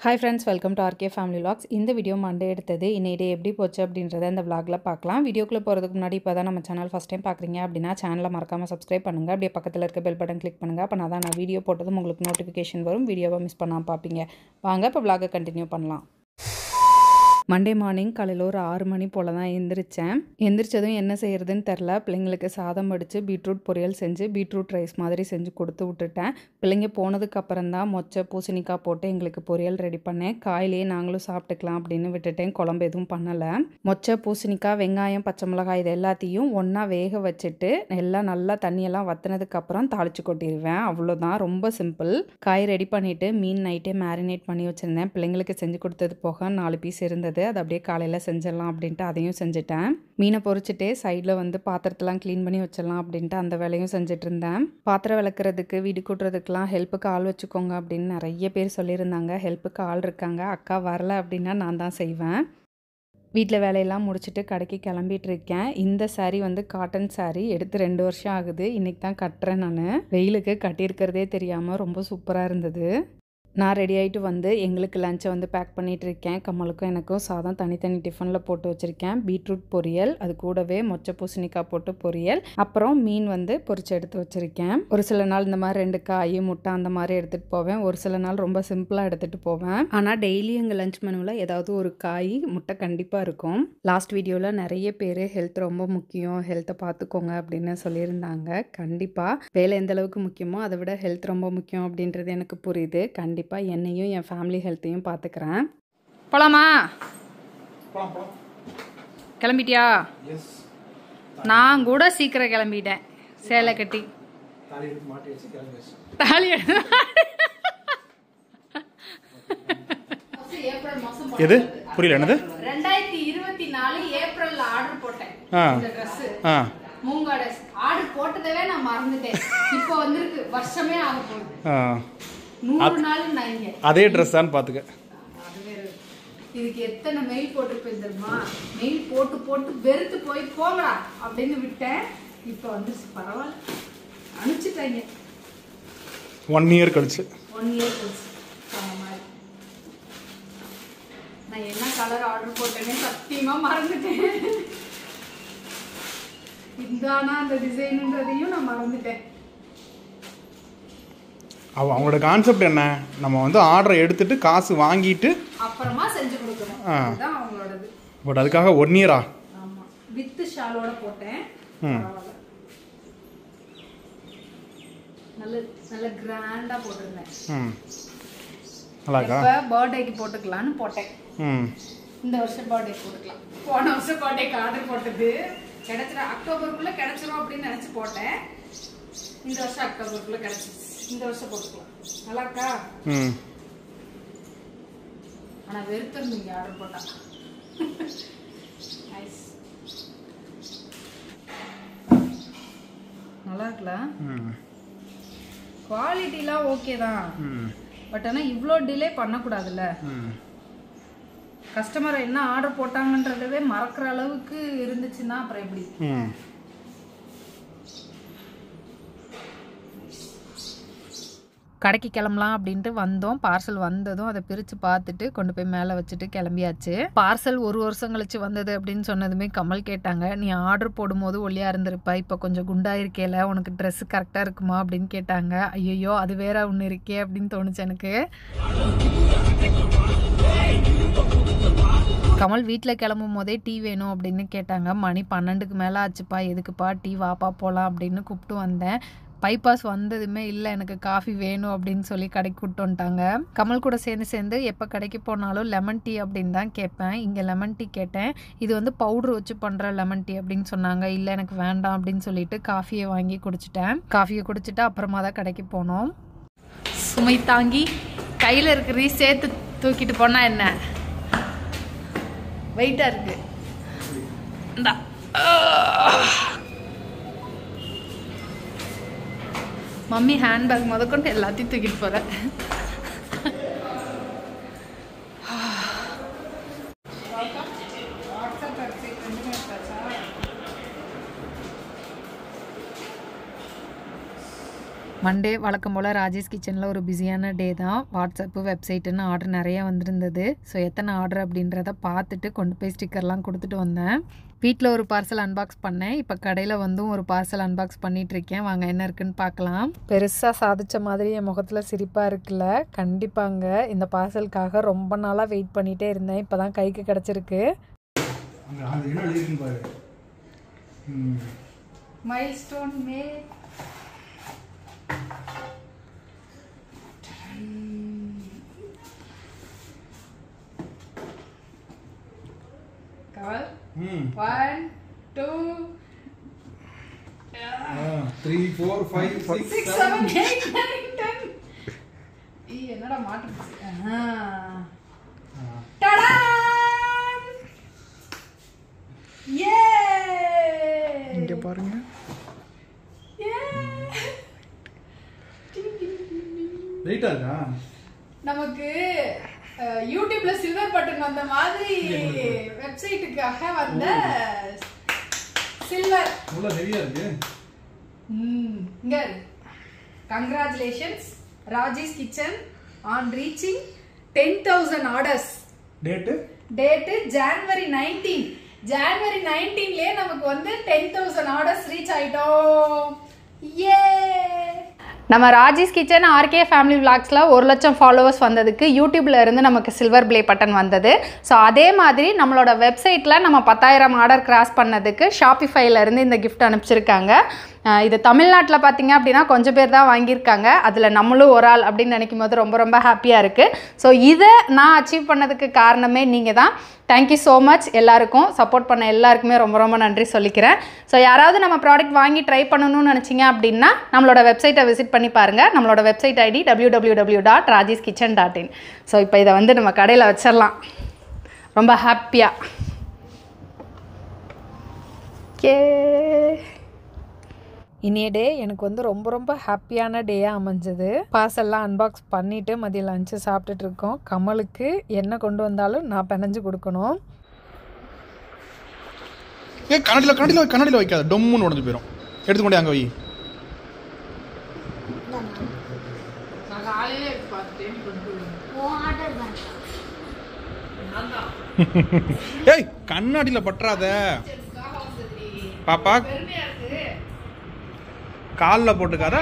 Hi friends, welcome to RK Family Vlogs. இந்த video Monday எடுத்தது. இன்னைய டே எப்படி போச்சு அப்படின்றத இந்த vlogல பார்க்கலாம். வீடியோக்குள்ள போறதுக்கு முன்னாடி இப்போதான் நம்ம சேனல் ஃபர்ஸ்ட் டைம் பார்க்குறீங்க அப்படின்னா சேனலை மறக்காம சப்ஸ்கிரைப் பண்ணுங்க. அப்படியே பக்கத்தில் இருக்க பெல் பட்டன் கிளிக் பண்ணுங்க. அப்போ நான் வீடியோ போட்டதும் உங்களுக்கு நோட்டிஃபிகேஷன் வரும். வீடியோவை மிஸ் பண்ணாமல் பார்ப்பீங்க. வாங்க இப்போ vlog கண்டினியூ பண்ணலாம். மண்டே மார்னிங் காலையில் ஒரு 6 மணி போல் தான் எந்திரிச்சேன். எந்திரிச்சதும் என்ன செய்யறதுன்னு தெரில. பிள்ளைங்களுக்கு சாதம் அடித்து பீட்ரூட் பொரியல் செஞ்சு பீட்ரூட் ரைஸ் மாதிரி செஞ்சு கொடுத்து விட்டுட்டேன். பிள்ளைங்க போனதுக்கு அப்புறம் தான் மொச்சை பூசணிக்காய் போட்டு எங்களுக்கு பொரியல் ரெடி பண்ணேன். காயிலேயே நாங்களும் சாப்பிட்டுக்கலாம் அப்படின்னு விட்டுட்டேன். குழம்பு எதுவும் பண்ணலை. மொச்சை பூசணிக்காய் வெங்காயம் பச்சை மிளகாய் இது எல்லாத்தையும் ஒன்றா வேக வச்சுட்டு எல்லாம் நல்லா தண்ணியெல்லாம் வற்றினதுக்கப்புறம் தாளித்து கொட்டிடுவேன். அவ்வளோதான், ரொம்ப சிம்பிள். காய் ரெடி பண்ணிவிட்டு மீன் நைட்டே மேரினேட் பண்ணி வச்சுருந்தேன். பிள்ளைங்களுக்கு செஞ்சு கொடுத்தது போக 4 பீஸ் இருந்தது. அது அப்படியே காலையில் செஞ்சிடலாம் அப்படின்ட்டு அதையும் செஞ்சுட்டேன். மீனை பொரிச்சுட்டு சைடில் பாத்திரத்தெல்லாம் க்ளீன் பண்ணி வச்சிடலாம் அப்படின்ட்டு அந்த வேலையும் செஞ்சுட்டு இருந்தேன். பாத்திரம் விளக்குறதுக்கு வீடு கூட்டுறதுக்கெலாம் ஹெல்ப்புக்கு ஆள் வச்சுக்கோங்க அப்படின்னு நிறைய பேர் சொல்லியிருந்தாங்க. ஹெல்ப்புக்கு ஆள் இருக்காங்க. அக்கா வரல அப்படின்னா நான் தான் செய்வேன். வீட்டில் வேலையெல்லாம் முடிச்சுட்டு கடைக்கு கிளம்பிட்டு இருக்கேன். இந்த சாரீ காட்டன் சாரீ எடுத்து 2 வருஷம் ஆகுது. இன்றைக்கி தான் கட்டுறேன். நான் வெயிலுக்கு கட்டியிருக்கிறதே தெரியாமல் ரொம்ப சூப்பராக இருந்தது. நான் ரெடி ஆகிட்டு எங்களுக்கு லஞ்சை பேக் பண்ணிகிட்டு இருக்கேன். கமலுக்கும் எனக்கும் சாதம் தனித்தனி டிஃபனில் போட்டு வச்சுருக்கேன். பீட்ரூட் பொரியல், அது கூடவே மொச்சை பூசணிக்காய் போட்டு பொரியல், அப்புறம் மீன் பொரிச்சு எடுத்து வச்சுருக்கேன். ஒரு சில நாள் இந்த மாதிரி 2 காய் முட்டை அந்த மாதிரி எடுத்துகிட்டு போவேன். ஒரு சில நாள் ரொம்ப சிம்பிளாக எடுத்துகிட்டு போவேன். ஆனால் டெய்லி எங்கள் லஞ்ச் மெனுவில் ஏதாவது ஒரு காய் முட்டை கண்டிப்பாக இருக்கும். லாஸ்ட் வீடியோவில் நிறைய பேர் ஹெல்த் ரொம்ப முக்கியம், ஹெல்த்தை பார்த்துக்கோங்க அப்படின்னு சொல்லியிருந்தாங்க. கண்டிப்பாக வேலை எந்த அளவுக்கு முக்கியமோ அதை விட ஹெல்த் ரொம்ப முக்கியம் அப்படின்றது எனக்கு புரியுது. கண்டிப்பாக என்னையும் என் ஃபேமிலி ஹெல்த்தையும் பார்த்துக்கிறேன். போலாமா? கிளம்பிட்டியா? நான் கூட சீக்கிரம் கிளம்பிட்டேன். சேலை கட்டி தாலி எது புரியல? என்னது? 2024 ஏப்ரல்ல ஆர்டர் போட்டேன். இந்த Dress மூங்கா Dress ஆர்டர் போட்டதவே நான் மறந்துட்டேன். இப்போ வந்திருக்கு. வருஷமே ஆக போகுது. 100 நாள் நான் இங்க அதே Dress தான் பாத்துக்க. இதுக்கு எத்தனை மெயில் போட்டுருப்பேன் தெரியுமா? மெயில் போட்டு போட்டு வெறுத்து போய் போங்கடா அப்படின்னு விட்டேன். இப்போ பரவாயில்ல, அனுப்பிச்சிட்டாங்க. 1 இயர் கழிச்சு. 1 இயர் கழிச்சு மாதிரி. நான் என்ன கலர் ஆர்டர் போட்டேன்னு சத்தியமா மறந்துட்டேன். இதானா அந்த டிசைனுன்றதையும் நான் மறந்துட்டேன். அவங்களோட கான்செப்ட் என்ன? நம்ம ஆர்டரை எடுத்துட்டு காசு வாங்கிட்டு அப்புறமா செஞ்சு கொடுக்கணும். அதுதான் அவங்களோடது. பட் அதுக்காக 1 இயரா? ஆமா, வித் ஷாலோட போட்டேன். நல்ல நல்ல கிராண்டா போட்டுருந்தேன். நல்லாக்கா? பர்த்டேக்கு போட்டுக்கலாம்னு போட்டேன். இந்த வருஷம் பர்த்டே போட்டுக்கலாம். போன வருஷம் பர்த்டேக்கு ஆர்டர் போட்டது கிடைச்சிடும், அக்டோபருக்குள்ள கிடைச்சிரும் அப்படின்னு நினைச்சு போட்டேன். இந்த வருஷம் அக்டோபருக்குள்ள கிடைச்சிருச்சு. இந்த வருஷம் போட்டுக்கலாம். நல்லா இருக்கா? ஆனா வெறுத்திருந்தீங்க ஆர்டர் போட்டா. நல்லா இருக்குல்ல? குவாலிட்டிலாம் ஓகே தான். பட் ஆனால் இவ்வளோ டிலே பண்ணக்கூடாதுல்ல. கஸ்டமர் என்ன ஆர்டர் போட்டாங்கன்றதவே மறக்கிற அளவுக்கு இருந்துச்சுன்னா அப்புறம் எப்படி? கடைக்கு கிளம்பலாம் அப்படின்ட்டு வந்தோம். பார்சல் வந்ததும் அதை பிரித்து பார்த்துட்டு கொண்டு போய் மேலே வச்சுட்டு கிளம்பியாச்சு. பார்சல் 1 வருஷம் கழிச்சு வந்தது அப்படின்னு சொன்னதுமே கமல் கேட்டாங்க, நீ ஆர்டர் போடும்போது ஒல்லியாக இருந்திருப்பா, இப்போ கொஞ்சம் குண்டாயிருக்கேல, உனக்கு ட்ரெஸ் கரெக்டாக இருக்குமா அப்படின்னு கேட்டாங்க. ஐயோ அது வேற ஒன்று இருக்கே அப்படின்னு தோணுச்சு எனக்கு. கமல் வீட்டில் கிளம்பும் போதே டீ வேணும் அப்படின்னு கேட்டாங்க. மணி 12க்கு மேலே ஆச்சுப்பா, எதுக்குப்பா டீ, வாப்பா போகலாம் அப்படின்னு கூப்பிட்டு வந்தேன். பைபாஸ் வந்ததுமே இல்லை எனக்கு காஃபி வேணும் அப்படின்னு சொல்லி கடைக்கு கூப்பிட்டு வந்துட்டாங்க. கமல் கூட சேர்ந்து எப்போ கடைக்கு போனாலும் லெமன் டீ அப்படின்னு தான் கேட்பேன். இங்கே லெமன் டீ கேட்டேன். இது பவுடர் வச்சு பண்ணுற லெமன் டீ அப்படின்னு சொன்னாங்க. இல்லை எனக்கு வேண்டாம் அப்படின்னு சொல்லிட்டு காஃபியை வாங்கி குடிச்சிட்டேன். காஃபியை குடிச்சிட்டு அப்புறமா தான் கடைக்கு போனோம். சுமை தாங்கி கையில் இருக்கிற சேர்த்து தூக்கிட்டு போனால் என்ன வெயிட்டாக இருக்கு. இந்தா மம்மி ஹேண்ட்பேக் முதற்கொண்டு எல்லாத்தையும் தூக்கிட்டு போகிறேன். மண்டே வழக்கம் போல் ராஜேஷ் கிச்சனில் ஒரு பிஸியான டே தான். வாட்ஸ்அப்பு வெப்சைட்டுன்னு ஆர்டர் நிறையா வந்திருந்தது. ஸோ எத்தனை ஆர்டர் அப்படின்றத பார்த்துட்டு கொண்டு போய் ஸ்டிக்கர்லாம் கொடுத்துட்டு வந்தேன். வீட்டில் ஒரு பார்சல் அன்பாக்ஸ் பண்ணேன். இப்போ கடையில் வந்தும் ஒரு பார்சல் அன்பாக்ஸ் பண்ணிகிட்ருக்கேன். வாங்க என்ன இருக்குன்னு பார்க்கலாம். பெருசாக சாதித்த மாதிரி என் முகத்தில் சிரிப்பாக இருக்குல்ல. கண்டிப்பாங்க இந்த பார்சலுக்காக ரொம்ப நாளாக வெயிட் பண்ணிகிட்டே இருந்தேன். இப்போ தான் கைக்கு கிடச்சிருக்கு. மைல்ஸ்டோன் மேட். Cover. 1, 2, 3, 4, 5, 6, 7, 8, 9, 10. என்னடா மாட்டு. டடான்! யே! இங்க பாருங்க. வெயிட்டா இருக்கா? நமக்கு யூடியூப்ல சில்வர் பட்டன் வந்த மாதிரி வெப்சைட்டுக்காக வந்த சில்வர். இவ்வளவு ஹெவியா இருக்கு. இங்க congratulations Rajesh kitchen on reaching 10,000 orders. Date ஜனவரி 19. ஜனவரி 19லயே நமக்கு வந்து 10,000 ஆர்டர்ஸ் ரீச் ஆயிட்டோம். ஏ! நம்ம ராஜேஷ் கிச்சன் ஆர்கே ஃபேமிலி விளாக்ஸில் 1,00,000 ஃபாலோவர்ஸ் வந்ததுக்கு யூடியூப்ல இருந்து நமக்கு சில்வர் ப்ளே பட்டன் வந்தது. ஸோ அதே மாதிரி நம்மளோட வெப்சைட்டில் நம்ம 10,000 ஆர்டர் கிராஸ் பண்ணதுக்கு ஷாப்பிஃபைலேருந்து இந்த கிஃப்ட் அனுப்பிச்சிருக்காங்க. இது தமிழ்நாட்டில் பார்த்தீங்க அப்படின்னா கொஞ்சம் பேர் தான் வாங்கியிருக்காங்க. அதில் நம்மளும் ஒரு ஆள் அப்படின்னு நினைக்கும் போது ரொம்ப ரொம்ப ஹாப்பியாக இருக்குது. ஸோ இதை நான் அச்சீவ் பண்ணதுக்கு காரணமே நீங்கள் தான். Thank you so much. எல்லாருக்கும் சப்போர்ட் பண்ண எல்லாருக்குமே ரொம்ப ரொம்ப நன்றி சொல்லிக்கிறேன். ஸோ யாராவது நம்ம ப்ராடக்ட் வாங்கி ட்ரை பண்ணணும்னு நினச்சிங்க அப்படின்னா நம்மளோட வெப்சைட்டை விசிட் பண்ணி பாருங்கள். நம்மளோட வெப்சைட் ஐடி www.rajeskitchen.in. ஸோ இப்போ இதை வந்து நம்ம கடையில் வச்சிடலாம். ரொம்ப ஹாப்பியாக. கே இனிய டே எனக்கு வந்து ரொம்ப ரொம்ப ஹாப்பியான டேயாக அமைஞ்சது. பார்சல்லாம் அன்பாக்ஸ் பண்ணிவிட்டு மதியம் லஞ்சு சாப்பிட்டுட்டு இருக்கோம். கமலுக்கு என்ன கொண்டு வந்தாலும் நான் பிணைஞ்சு கொடுக்கணும். கண்ணாடியில் வைக்காத, டொம்முன்னு உடஞ்சு போயிடும். எடுத்துக்கொண்டே அங்கே வை. ஏய் கண்ணாடியில் பற்றாத பாப்பா. காலில் போட்டுக்காத.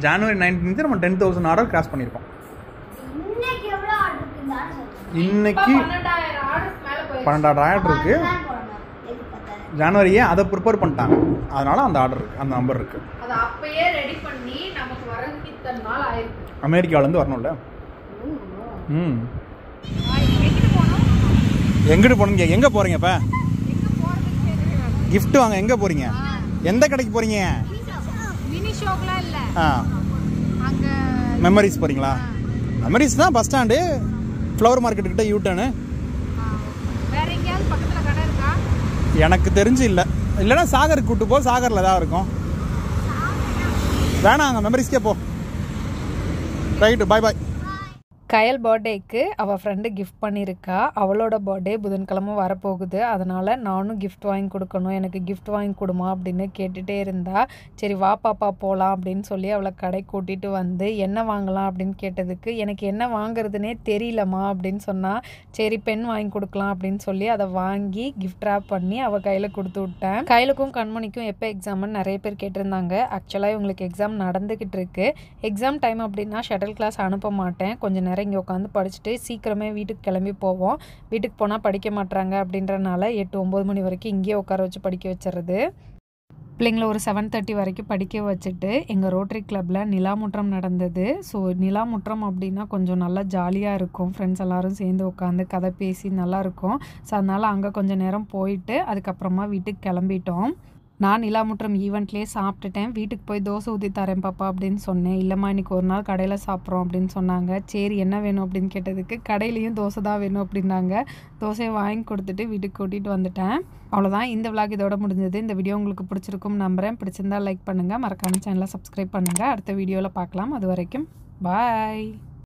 ஜனவரி 19 நம்ம 10,000 ஆர்டர் கிராஸ் பண்ணியிருக்கோம். இன்னைக்கு 12,000 ஆர்டர் இருக்கு. ஜனவரியே அதை ப்ரிப்பேர் பண்ணிட்டாங்க. அதனால அந்த ஆர்டர் இருக்கு, அந்த நம்பர் இருக்கு. அமெரிக்காவிலேருந்து வரணும்ல. எங்கிட்டு போனீங்க? எங்கே போறீங்க இப்போ? கிஃப்ட் வாங்க எங்கே போறீங்க? எந்த கடைக்கு போறீங்க? மெமரிஸ் போறீங்களா? மெமரிஸ் தான் பஸ் ஸ்டாண்டு, ஃப்ளவர் மார்க்கெட் கிட்ட யூட்டர்னு. எனக்கு தெரிஞ்சு இல்லை. இல்லைன்னா சாகருக்கு கூட்டு போ, சாகரில் தான் இருக்கும். வேணாம், அங்கே மெமரிஸ்க்கே போ. ரைட்டு, பாய் பாய். கயல் பர்த்டேக்கு அவள் ஃப்ரெண்டு கிஃப்ட் பண்ணியிருக்கா. அவளோட பர்த்டே புதன்கிழமை வரப்போகுது. அதனால் நானும் கிஃப்ட் வாங்கி கொடுக்கணும், எனக்கு கிஃப்ட் வாங்கி கொடுமா அப்படின்னு கேட்டுகிட்டே இருந்தா. சரி வா பாப்பா போகலாம் அப்படின்னு சொல்லி அவளை கடை கூட்டிகிட்டு வந்து என்ன வாங்கலாம் அப்படின்னு கேட்டதுக்கு எனக்கு என்ன வாங்குறதுனே தெரியலம்மா அப்படின்னு சொன்னால். சரி பென் வாங்கி கொடுக்கலாம் அப்படின்னு சொல்லி அதை வாங்கி கிஃப்ட் ரேப் பண்ணி அவள் கையில் கொடுத்து விட்டேன். கையிலுக்கும் கண்மணிக்கும் எப்போ எக்ஸாம்னு நிறைய பேர் கேட்டிருந்தாங்க. ஆக்சுவலாக இவங்களுக்கு எக்ஸாம் நடந்துக்கிட்டு இருக்கு. எக்ஸாம் டைம் அப்படின்னா ஷட்டில் கிளாஸ் அனுப்ப மாட்டேன். கொஞ்சம் நேரம் இங்கே உட்காந்து படிச்சுட்டு சீக்கிரமே வீட்டுக்கு கிளம்பி போவோம். வீட்டுக்கு போனால் படிக்க மாட்டாங்க அப்படின்றனால 8-9 மணி வரைக்கும் இங்கேயே உட்கார வச்சு படிக்க வச்சுறது. பிள்ளைங்களை ஒரு 7:30 வரைக்கும் படிக்க வச்சுட்டு எங்கள் ரோட்டரி கிளப்பில் நிலாமுற்றம் நடந்தது. ஸோ நிலாமுற்றம் அப்படின்னா கொஞ்சம் நல்லா ஜாலியாக இருக்கும். ஃப்ரெண்ட்ஸ் எல்லோரும் சேர்ந்து உட்காந்து கதை பேசி நல்லாயிருக்கும். ஸோ அதனால் அங்கே கொஞ்சம் நேரம் போயிட்டு அதுக்கப்புறமா வீட்டுக்கு கிளம்பிட்டோம். நான் நிலாமுற்றம் ஈவெண்ட்லேயே சாப்பிட்டுட்டேன். வீட்டுக்கு போய் தோசை ஊற்றி தரேன் பாப்பா அப்படின்னு சொன்னேன். இல்லைம்மா இன்றைக்கி ஒரு நாள் கடையில் சாப்பிட்றோம் அப்படின்னு சொன்னாங்க. சரி என்ன வேணும் அப்படின்னு கேட்டதுக்கு கடையிலையும் தோசை தான் வேணும் அப்படின்னாங்க. தோசையை வாங்கி கொடுத்துட்டு வீட்டுக்கு கூட்டிகிட்டு வந்துட்டேன். அவ்வளோதான், இந்த விளாக் இதோட முடிஞ்சது. இந்த வீடியோ உங்களுக்கு பிடிச்சிருக்கும் நம்புகிறேன். பிடிச்சிருந்தால் லைக் பண்ணுங்கள், மறக்காம சேனலை சப்ஸ்கிரைப் பண்ணுங்கள். அடுத்த வீடியோவில் பார்க்கலாம். அது வரைக்கும் பாய்.